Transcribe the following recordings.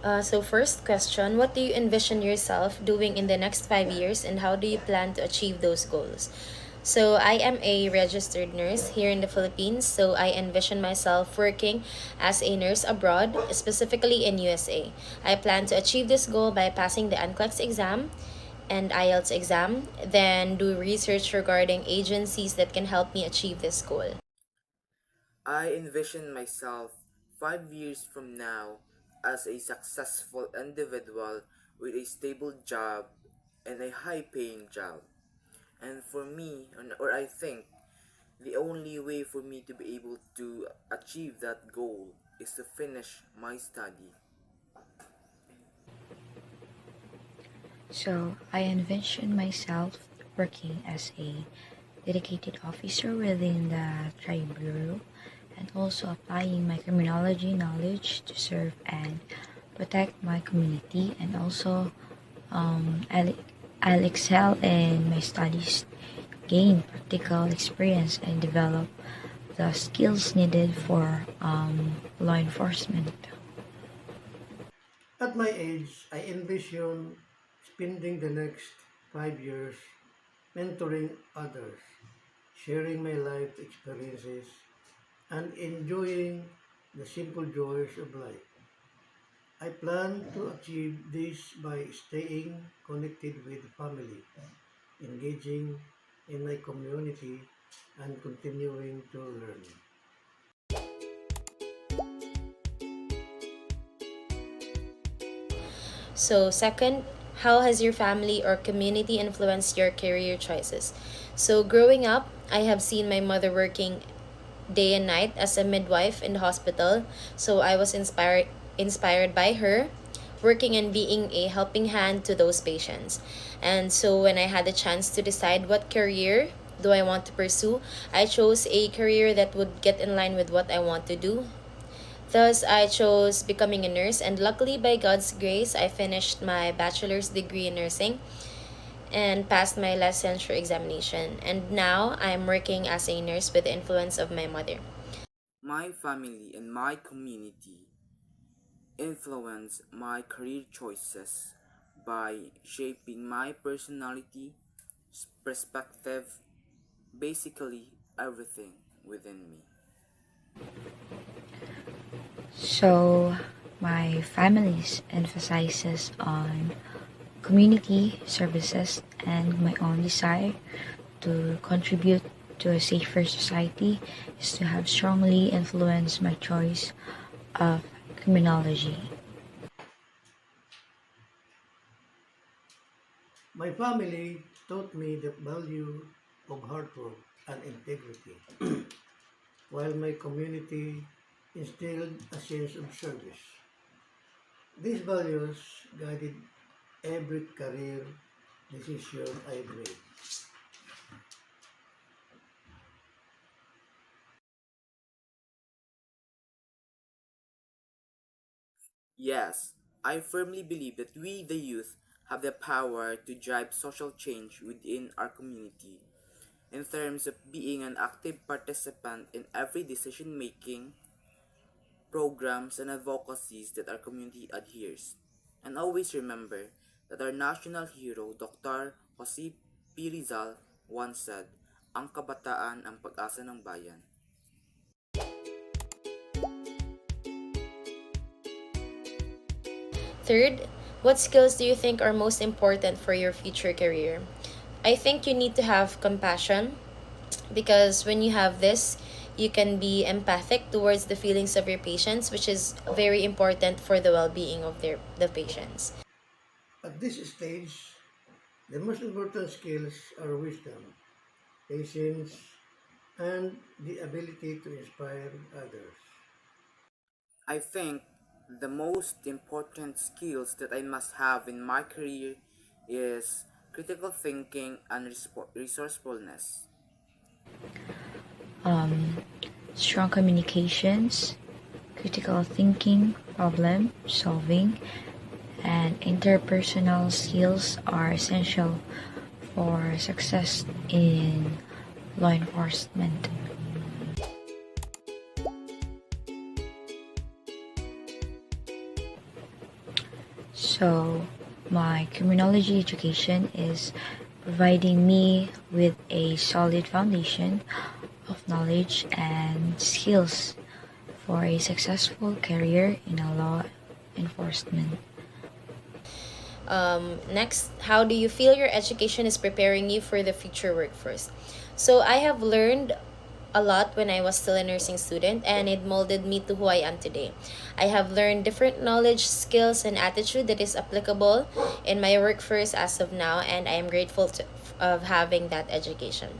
So first question, what do you envision yourself doing in the next 5 years and how do you plan to achieve those goals? So I am a registered nurse here in the Philippines, so I envision myself working as a nurse abroad, specifically in USA. I plan to achieve this goal by passing the NCLEX exam and IELTS exam, then do research regarding agencies that can help me achieve this goal. I envision myself 5 years from now as a successful individual with a stable job and a high paying job. And for me, or I think, the only way for me to be able to achieve that goal is to finish my study. So I envision myself working as a dedicated officer within the Tribunal and also applying my criminology knowledge to serve and protect my community and also I'll excel in my studies, gain practical experience and develop the skills needed for law enforcement. At my age, I envision spending the next 5 years mentoring others, sharing my life experiences, and enjoying the simple joys of life. I plan to achieve this by staying connected with family, engaging in my community, and continuing to learn. So, second, how has your family or community influenced your career choices? So, growing up, I have seen my mother working day and night as a midwife in the hospital. So, I was inspired by her working and being a helping hand to those patients. And so, when I had the chance to decide what career do I want to pursue, I chose a career that would get in line with what I want to do. Thus, I chose becoming a nurse, and luckily, by God's grace, I finished my bachelor's degree in nursing and passed my licensure examination. And now I'm working as a nurse with the influence of my mother. My family and my community influence my career choices by shaping my personality, perspective, basically everything within me. So my family's emphasizes on community services and my own desire to contribute to a safer society is to have strongly influenced my choice of criminology. My family taught me the value of hard work and integrity, while my community instilled a sense of service. These values guided every career decision I made. Yes, I firmly believe that we, the youth, have the power to drive social change within our community in terms of being an active participant in every decision making, programs, and advocacies that our community adheres. And always remember that our national hero, Dr. Jose P. Rizal, once said, "Ang kabataan ang pag-asa ng bayan." Third, what skills do you think are most important for your future career? I think you need to have compassion because when you have this, you can be empathic towards the feelings of your patients, which is very important for the well-being of the patients. At this stage, the most important skills are wisdom, patience, and the ability to inspire others. I think the most important skills that I must have in my career is critical thinking and resourcefulness. Um, Strong communications, critical thinking, problem solving, and interpersonal skills are essential for success in law enforcement. So, my criminology education is providing me with a solid foundation of knowledge and skills for a successful career in a law enforcement. Next, how do you feel your education is preparing you for the future workforce? So, I have learned a lot when I was still a nursing student, and it molded me to who I am today. I have learned different knowledge, skills, and attitude that is applicable in my workforce as of now, and I am grateful of having that education.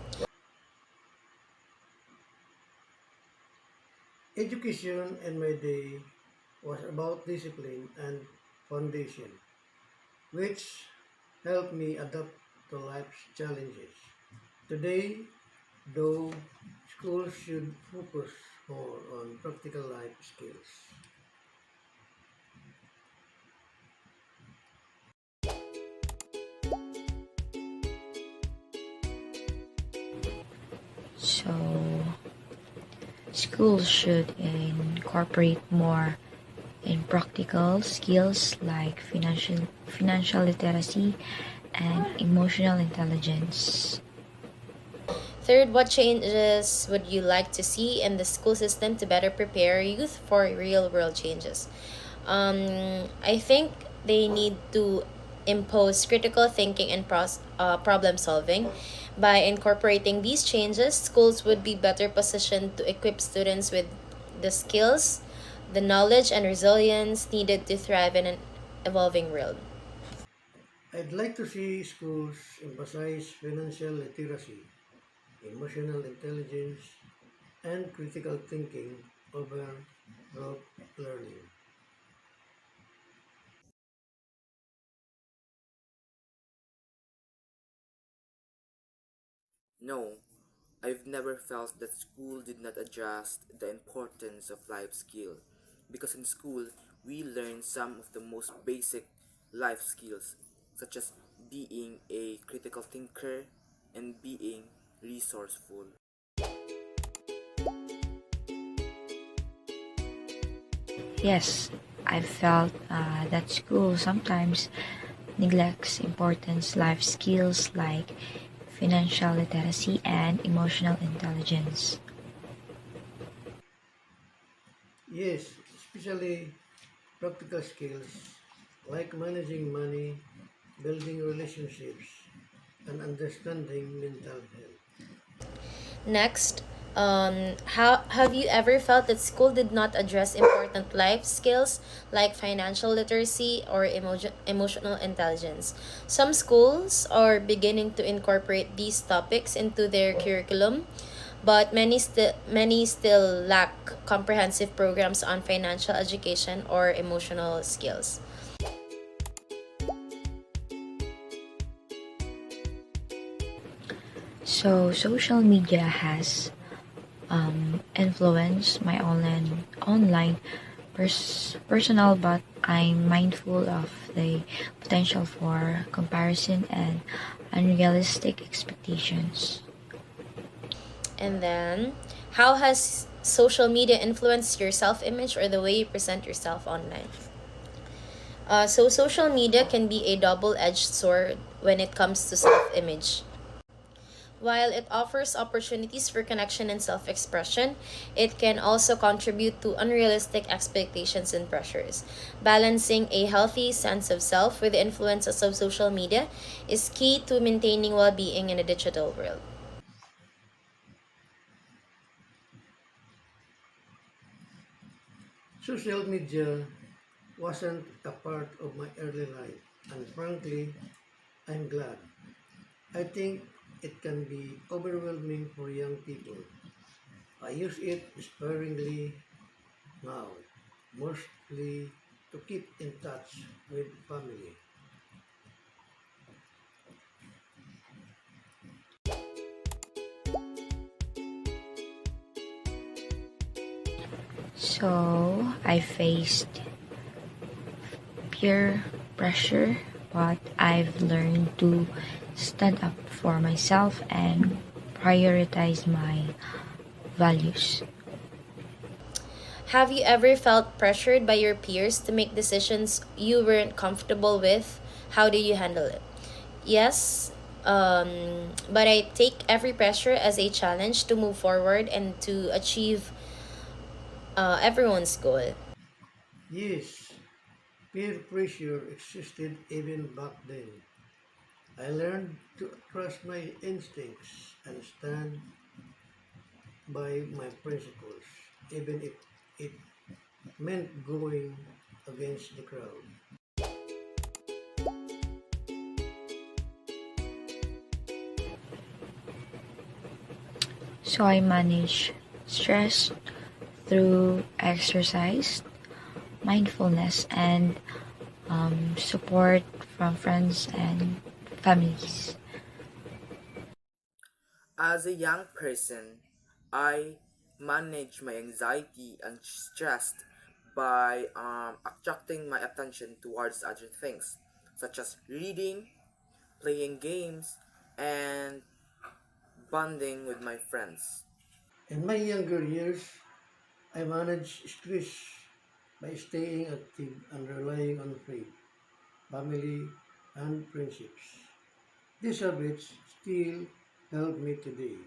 Education in my day was about discipline and foundation, which helped me adapt to life's challenges. Today, though, schools should focus more on practical life skills. So, schools should incorporate more in practical skills like financial literacy and emotional intelligence. Third, what changes would you like to see in the school system to better prepare youth for real world changes? I think they need to impose critical thinking and problem solving. By incorporating these changes, schools would be better positioned to equip students with the skills, the knowledge, and resilience needed to thrive in an evolving world. I'd like to see schools emphasize financial literacy, emotional intelligence, and critical thinking over rote learning. No, I've never felt that school did not adjust the importance of life skill because in school we learn some of the most basic life skills such as being a critical thinker and being resourceful. Yes, I felt that school sometimes neglects important life skills like financial literacy and emotional intelligence. Yes, especially practical skills like managing money, building relationships, and understanding mental health. Next, how have you ever felt that school did not address important life skills like financial literacy or emotional intelligence? Some schools are beginning to incorporate these topics into their curriculum, but many still lack comprehensive programs on financial education or emotional skills. So, social media has influenced my online personal, but I'm mindful of the potential for comparison and unrealistic expectations. And then, how has social media influenced your self image or the way you present yourself online? So, social media can be a double edged sword when it comes to self image. While it offers opportunities for connection and self expression, it can also contribute to unrealistic expectations and pressures. Balancing a healthy sense of self with the influences of social media is key to maintaining well being in a digital world. Social media wasn't a part of my early life, and frankly, I'm glad. I think it can be overwhelming for young people. I use it sparingly now, mostly to keep in touch with family. So, I faced peer pressure, but I've learned to stand up for myself and prioritize my values. Have you ever felt pressured by your peers to make decisions you weren't comfortable with? How do you handle it? Yes, but I take every pressure as a challenge to move forward and to achieve everyone's goal. Yes, peer pressure existed even back then. I learned to trust my instincts and stand by my principles, even if it meant going against the crowd. So I manage stress through exercise, mindfulness, and support from friends and families. As a young person, I manage my anxiety and stress by attracting my attention towards other things, such as reading, playing games, and bonding with my friends. In my younger years, I managed stress by staying active and relying on faith, family, and friendships. These habits still help me today.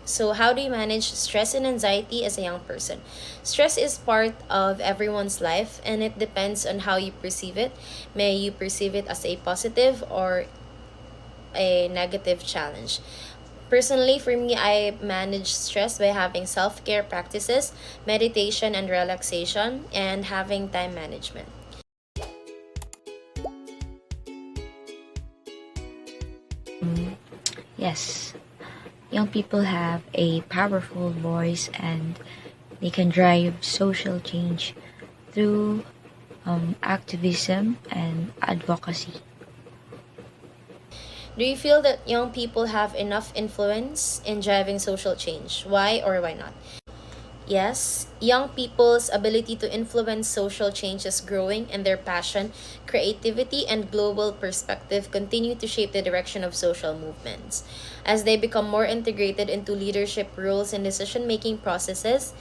So, how do you manage stress and anxiety as a young person? Stress is part of everyone's life and it depends on how you perceive it. May you perceive it as a positive or a negative challenge. Personally, for me, I manage stress by having self care practices, meditation and relaxation, and having time management. Yes, young people have a powerful voice and they can drive social change through activism and advocacy. Do you feel that young people have enough influence in driving social change? Why or why not? Yes, young people's ability to influence social change is growing, and their passion, creativity, and global perspective continue to shape the direction of social movements. As they become more integrated into leadership roles and decision making processes,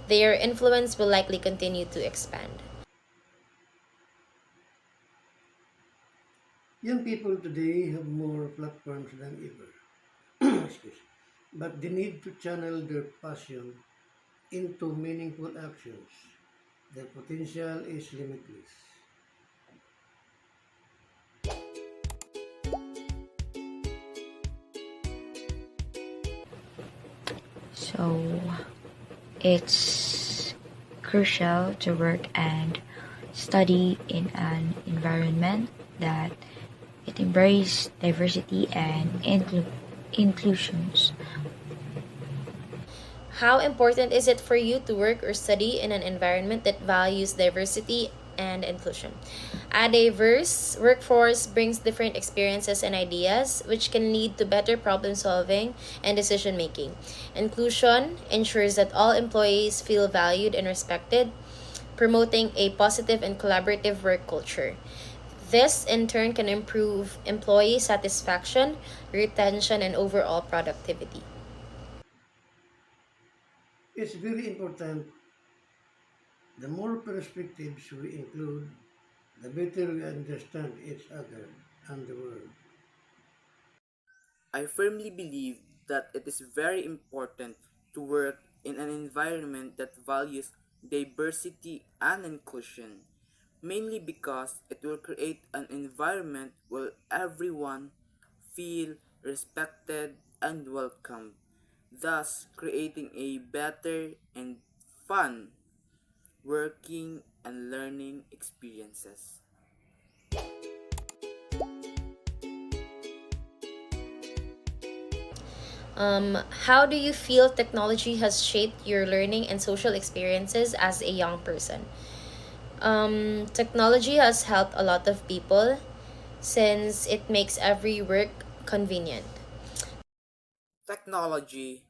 their influence will likely continue to expand. Young people today have more platforms than ever. Excuse. But they need to channel their passion into meaningful actions. Their potential is limitless. So it's crucial to work and study in an environment that it embraces diversity and inclusions. How important is it for you to work or study in an environment that values diversity and inclusion? A diverse workforce brings different experiences and ideas, which can lead to better problem solving and decision making. Inclusion ensures that all employees feel valued and respected, promoting a positive and collaborative work culture. This, in turn, can improve employee satisfaction, retention, and overall productivity. It's very important. The more perspectives we include, the better we understand each other and the world. I firmly believe that it is very important to work in an environment that values diversity and inclusion, mainly because it will create an environment where everyone feel respected and welcome, thus creating a better and fun working and learning experiences. How do you feel technology has shaped your learning and social experiences as a young person? Technology has helped a lot of people since it makes every work convenient. Technology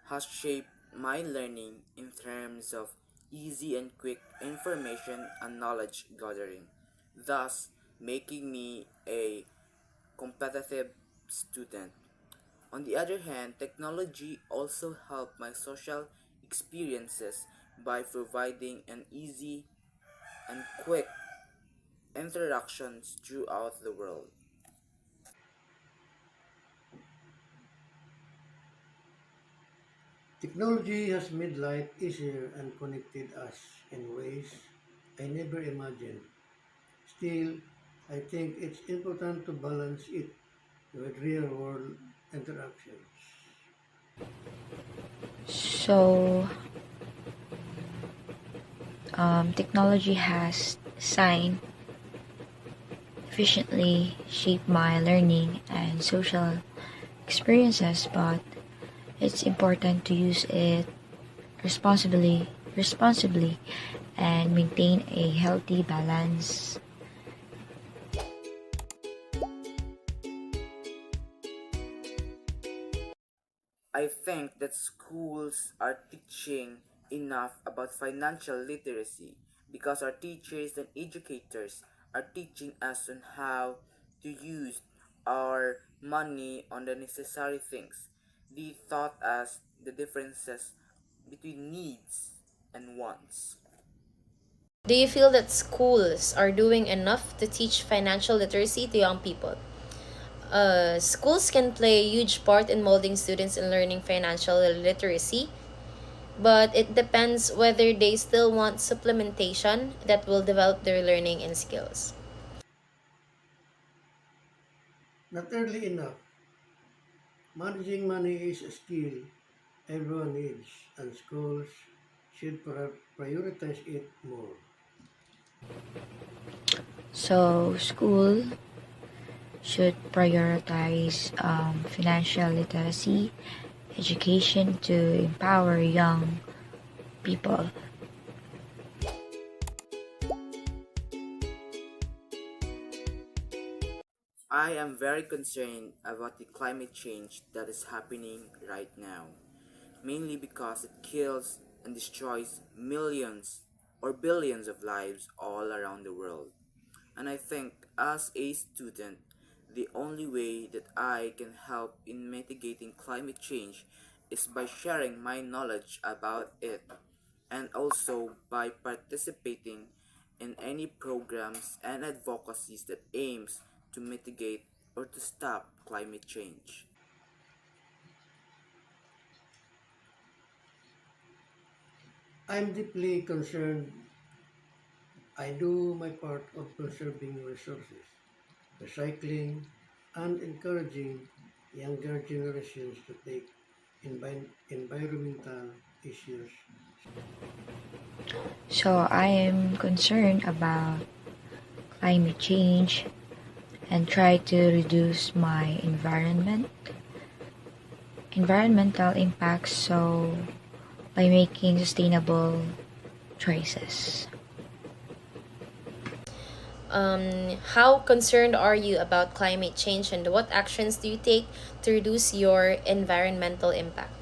has shaped my learning in terms of easy and quick information and knowledge gathering, thus making me a competitive student. On the other hand, technology also helped my social experiences by providing an easy and quick interactions throughout the world. Technology has made life easier and connected us in ways I never imagined. Still, I think it's important to balance it with real world interactions. So, technology has sign efficiently shaped my learning and social experiences, but it's important to use it responsibly and maintain a healthy balance. I think that schools are teaching enough about financial literacy because our teachers and educators are teaching us on how to use our money on the necessary things. They taught us the differences between needs and wants. Do you feel that schools are doing enough to teach financial literacy to young people? Schools can play a huge part in molding students in learning financial literacy, but it depends whether they still want supplementation that will develop their learning and skills. Not early enough. Managing money is a skill everyone needs, and schools should prioritize it more. So, school should prioritize financial literacy education to empower young people. I am very concerned about the climate change that is happening right now, mainly because it kills and destroys millions or billions of lives all around the world. And I think as a student, the only way that I can help in mitigating climate change is by sharing my knowledge about it and also by participating in any programs and advocacies that aims to mitigate or to stop climate change. I'm deeply concerned. I do my part of conserving resources, recycling, and encouraging younger generations to take environmental issues. So, I am concerned about climate change and try to reduce my environmental impacts so by making sustainable choices. How concerned are you about climate change and what actions do you take to reduce your environmental impact?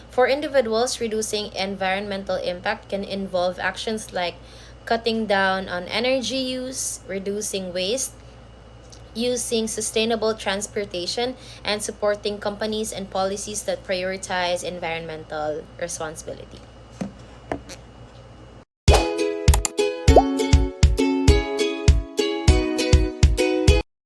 For individuals, reducing environmental impact can involve actions like cutting down on energy use, reducing waste, using sustainable transportation, and supporting companies and policies that prioritize environmental responsibility.